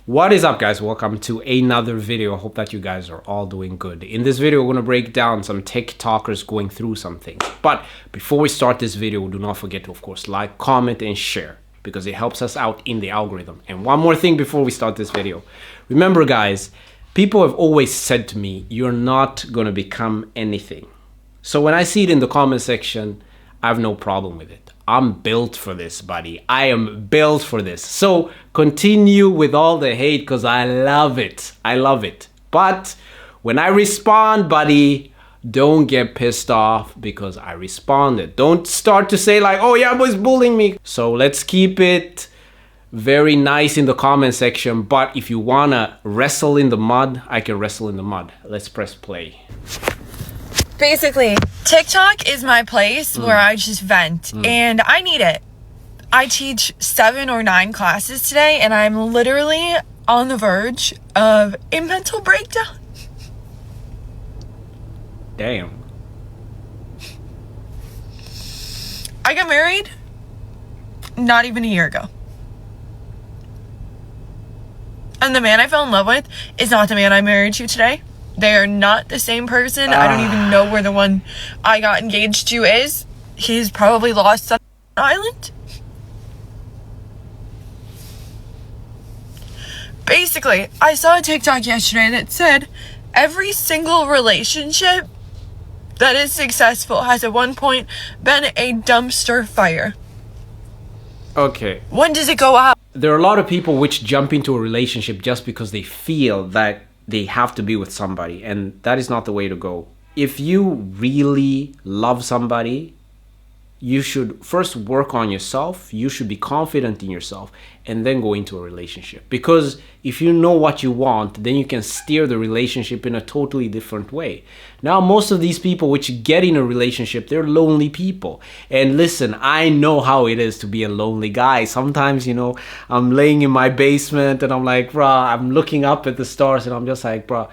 What is up, guys? Welcome to another video. I hope that you guys are all doing good. In this video, we're going to break down some TikTokers going through some things. But before we start this video, do not forget to, of course, like, comment, and share, because it helps us out in the algorithm. And one more thing before we start this video. Remember, guys, people have always said to me, you're not going to become anything. So when I see it in the comment section, I have no problem with it. I'm built for this, buddy. I am built for this. So continue with all the hate because I love it. I love it. But when I respond, buddy, don't get pissed off because I responded. Don't start to say like, oh, Iyambo is bullying me. So let's keep it very nice in the comment section. But if you want to wrestle in the mud, I can wrestle in the mud. Let's press play. Basically, TikTok is my place where I just vent, and I need it. I teach 7 or 9 classes today, and I'm literally on the verge of a mental breakdown. Damn. I got married not even a year ago. And the man I fell in love with is not the man I'm married to today. They are not the same person. I don't even know where the one I got engaged to is. He's probably lost on an island. Basically, I saw a TikTok yesterday that said every single relationship that is successful has at one point been a dumpster fire. Okay. When does it go out? There are a lot of people which jump into a relationship just because they feel that they have to be with somebody, and that is not the way to go. If you really love somebody, you should first work on yourself. You should be confident in yourself and then go into a relationship. Because if you know what you want, then you can steer the relationship in a totally different way. Now, most of these people which get in a relationship, they're lonely people. And listen, I know how it is to be a lonely guy. Sometimes, you know, I'm laying in my basement and I'm like, bruh, I'm looking up at the stars and I'm just like, bruh,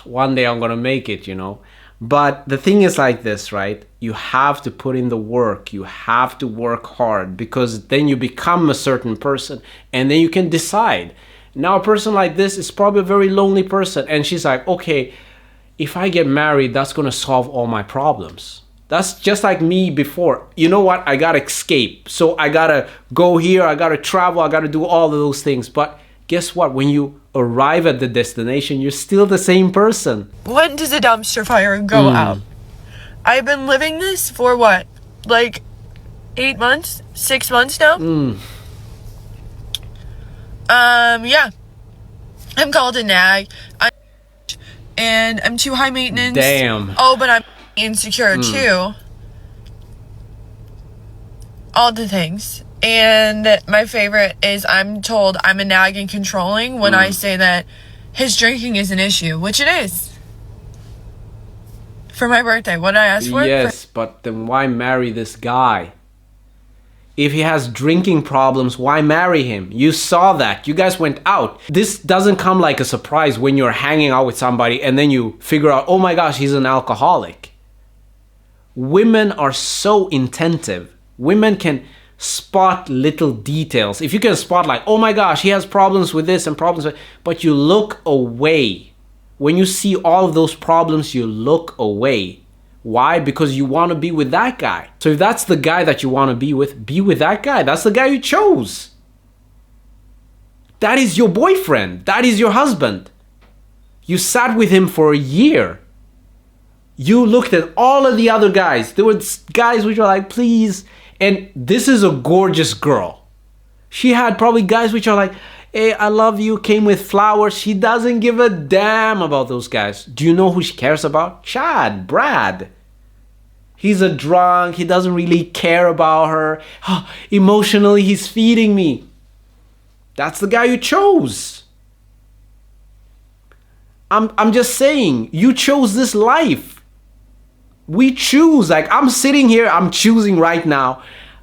one day I'm gonna make it, you know. But the thing is like this, right? You have to put in the work. You have to work hard, because then you become a certain person and then you can decide. Now, a person like this is probably a very lonely person, and she's like, okay, if I get married, that's going to solve all my problems. That's just like me before. You know what? I got to escape. So I got to go here. I got to travel. I got to do all of those things. But guess what? When you arrive at the destination, you're still the same person. When does a dumpster fire go out? I've been living this for what? Like 8 months? 6 months now? Yeah. I'm called a nag. And I'm too high maintenance. Damn. Oh, but I'm insecure too. All the things. And my favorite is I'm told I'm a nag and controlling when I say that his drinking is an issue, which it is. For my birthday, what did I ask for? Yes, but then why marry this guy? If he has drinking problems, why marry him? You saw that. You guys went out. This doesn't come like a surprise when you're hanging out with somebody and then you figure out, oh my gosh, he's an alcoholic. Women are so attentive. Women can spot little details. If you can spot like, oh my gosh, he has problems with this and problems with, but you look away. When you see all of those problems, you look away. Why? Because you want to be with that guy. So if that's the guy that you want to be with that guy. That's the guy you chose. That is your boyfriend. That is your husband. You sat with him for a year. You looked at all of the other guys. There were guys which were like, please. And this is a gorgeous girl. She had probably guys which are like, hey, I love you, came with flowers. She doesn't give a damn about those guys. Do you know who she cares about? Brad. He's a drunk. He doesn't really care about her. Emotionally, he's feeding me. That's the guy you chose. I'm just saying, you chose this life. We choose. Like, I'm sitting here, I'm choosing right now.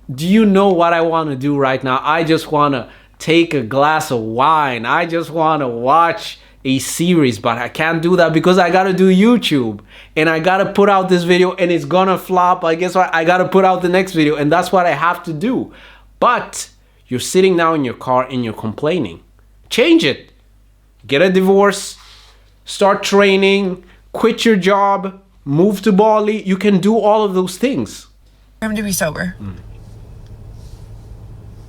Do you know what I want to do right now? I just want to take a glass of wine. I just want to watch a series, but I can't do that because I got to do YouTube and I got to put out this video and it's gonna flop. I guess what? I got to put out the next video and that's what I have to do. But you're sitting now in your car and you're complaining. Change it. get a divorce, start training, quit your job, move to Bali. You can do all of those things. Him to be sober.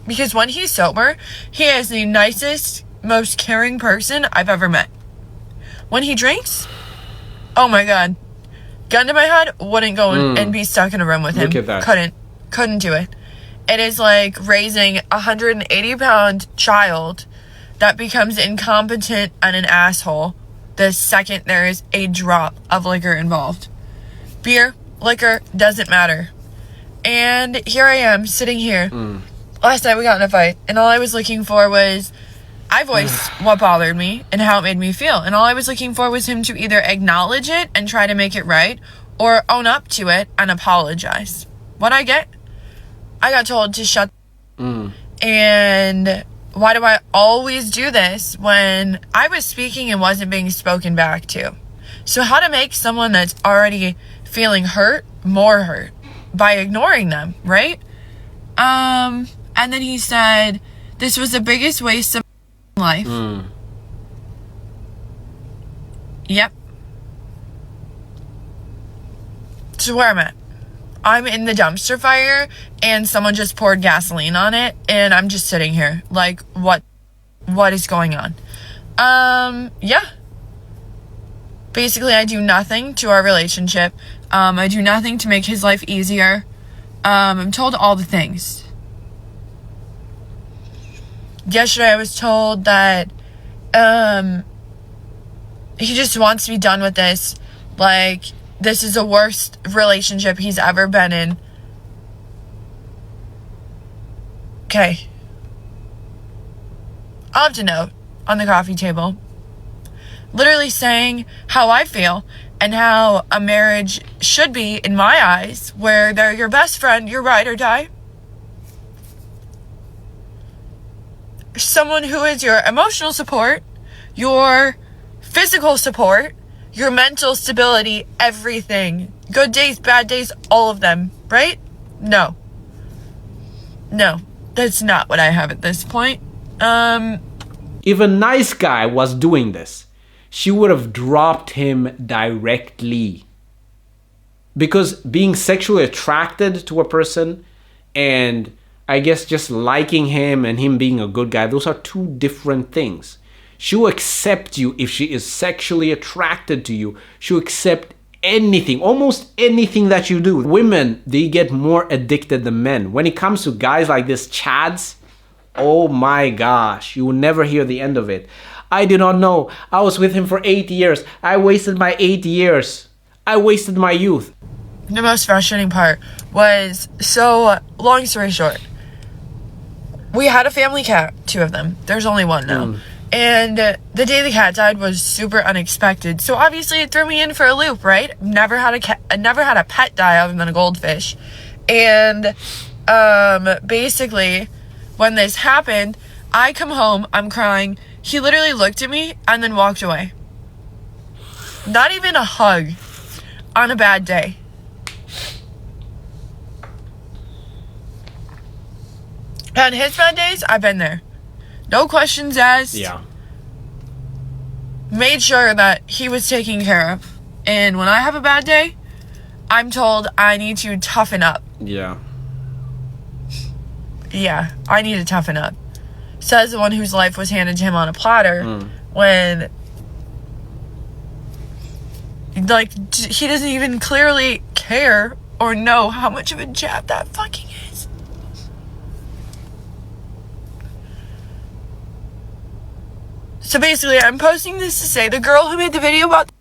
Because when he's sober, he is the nicest, most caring person I've ever met. When he drinks, oh my god, gun to my head, wouldn't go and be stuck in a room with him. Look at that. Couldn't do it. It is like raising a 180-pound child that becomes incompetent and an asshole the second there is a drop of liquor involved. Beer, liquor, doesn't matter. And here I am, sitting here. Last night we got in a fight, and all I was looking for was, I voiced what bothered me and how it made me feel. And all I was looking for was him to either acknowledge it and try to make it right, or own up to it and apologize. What I get? I got told to shut And why do I always do this when I was speaking and wasn't being spoken back to? So how to make someone that's already feeling hurt more hurt? By ignoring them, right? And then he said, this was the biggest waste of life. Yep. So where I'm at. I'm in the dumpster fire and someone just poured gasoline on it and I'm just sitting here like, what is going on? Yeah. Basically, I do nothing to our relationship. I do nothing to make his life easier. I'm told all the things. Yesterday I was told that he just wants to be done with this. Like, this is the worst relationship he's ever been in. Okay. I'll have to note on the coffee table. Literally saying how I feel and how a marriage should be in my eyes, where they're your best friend, your ride or die. Someone who is your emotional support, your physical support, your mental stability, everything. Good days, bad days, all of them, right? No. No, that's not what I have at this point. If a nice guy was doing this, she would have dropped him directly. Because being sexually attracted to a person and I guess just liking him and him being a good guy, those are two different things. She'll accept you if she is sexually attracted to you. She'll accept anything, almost anything that you do. Women, they get more addicted than men. When it comes to guys like this, Chads, oh my gosh, you will never hear the end of it. I do not know. I was with him for 8 years. I wasted my 8 years. I wasted my youth. The most frustrating part was, so long story short, we had a family cat, 2 of them. There's only 1 now. And the day the cat died was super unexpected. So obviously it threw me in for a loop, right? Never had a pet die other than a goldfish. And basically, when this happened, I come home, I'm crying. He literally looked at me and then walked away. Not even a hug on a bad day. On his bad days, I've been there. No questions asked. Yeah. Made sure that he was taken care of. And when I have a bad day, I'm told I need to toughen up. Yeah. Yeah, I need to toughen up. Says the one whose life was handed to him on a platter when, like, he doesn't even clearly care or know how much of a jab that fucking is. So basically, I'm posting this to say, the girl who made the video about the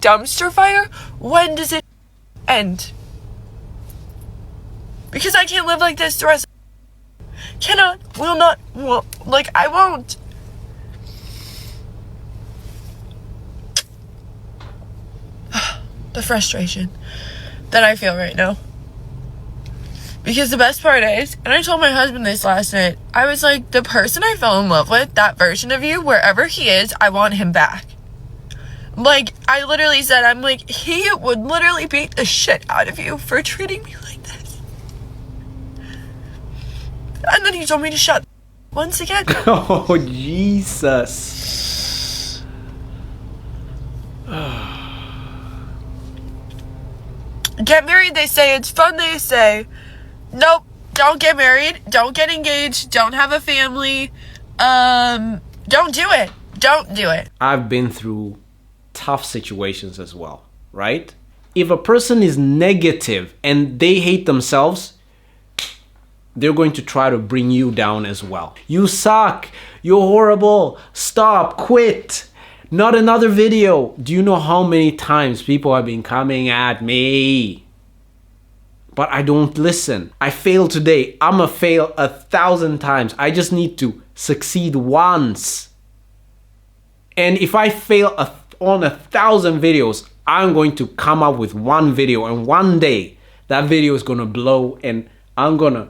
dumpster fire, when does it end? Because I can't live like this the rest of cannot, will not, will, like, I won't. The frustration that I feel right now. Because the best part is, and I told my husband this last night, I was like, the person I fell in love with, that version of you, wherever he is, I want him back. Like, I literally said, I'm like, he would literally beat the shit out of you for treating me like this. And then he told me to shut once again. Oh, Jesus. Get married, they say. It's fun, they say. Nope. Don't get married. Don't get engaged. Don't have a family. Don't do it. Don't do it. I've been through tough situations as well, right? If a person is negative and they hate themselves, they're going to try to bring you down as well. You suck. You're horrible. Stop. Quit. Not another video. Do you know how many times people have been coming at me? But I don't listen. I failed today. I'm gonna fail 1,000 times. I just need to succeed once. And if I fail on 1,000 videos, I'm going to come up with one video, and one day that video is gonna blow and I'm gonna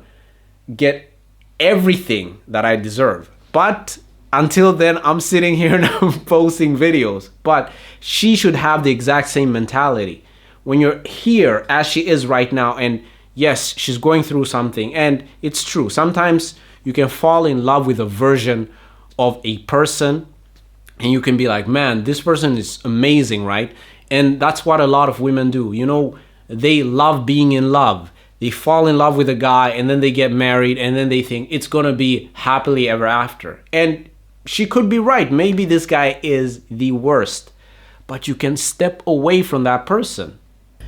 get everything that I deserve. But until then, I'm sitting here now posting videos. But she should have the exact same mentality. When you're here as she is right now, and yes, she's going through something, and it's true. Sometimes you can fall in love with a version of a person and you can be like, man, this person is amazing, right? And that's what a lot of women do. You know, they love being in love. They fall in love with a guy and then they get married and then they think it's gonna be happily ever after. And she could be right. Maybe this guy is the worst, but you can step away from that person.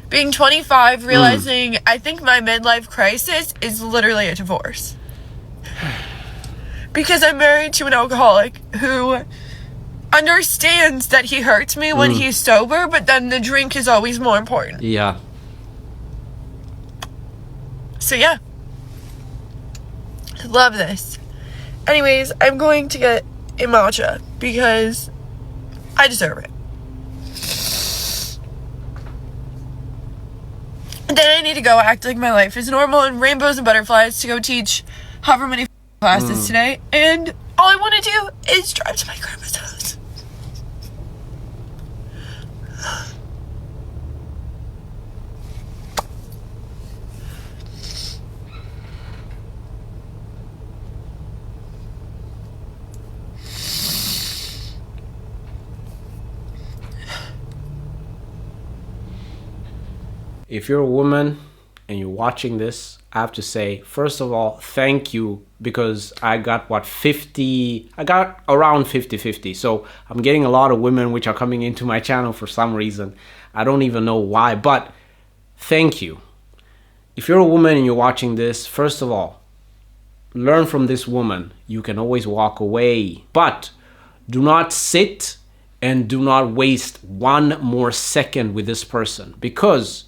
Being 25, realizing I think my midlife crisis is literally a divorce. Because I'm married to an alcoholic who understands that he hurts me when he's sober, but then the drink is always more important. Yeah. So yeah. Love this. Anyways, I'm going to get a matcha because I deserve it. Then I need to go act like my life is normal and rainbows and butterflies to go teach however many classes today. And all I want to do is drive to my grandma's house. If you're a woman and you're watching this, I have to say, first of all, thank you, because I got around 50-50. So I'm getting a lot of women which are coming into my channel for some reason. I don't even know why, but thank you. If you're a woman and you're watching this, first of all, learn from this woman. You can always walk away, but do not sit and do not waste one more second with this person, because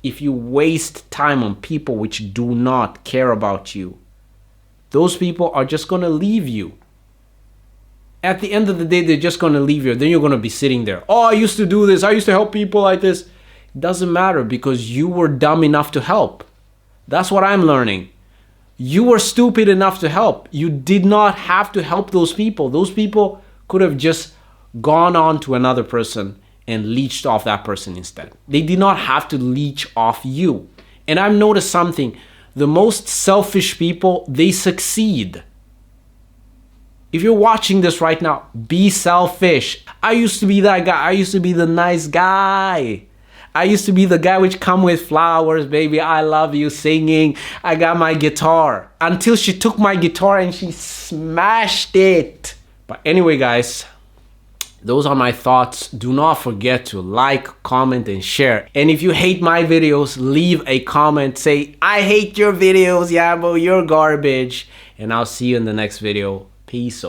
if you waste time on people which do not care about you, those people are just going to leave you. At the end of the day, they're just going to leave you. Then you're going to be sitting there. Oh, I used to do this. I used to help people like this. It doesn't matter, because you were dumb enough to help. That's what I'm learning. You were stupid enough to help. You did not have to help those people. Those people could have just gone on to another person and leached off that person instead. They did not have to leech off you. And I've noticed something. The most selfish people, they succeed. If you're watching this right now, be selfish. I used to be that guy. I used to be the nice guy. I used to be the guy which come with flowers, baby. I love you, singing. I got my guitar. Until she took my guitar and she smashed it. But anyway, guys, those are my thoughts. Do not forget to like, comment, and share. And if you hate my videos, leave a comment. Say, I hate your videos, Iyambo, you're garbage. And I'll see you in the next video. Peace.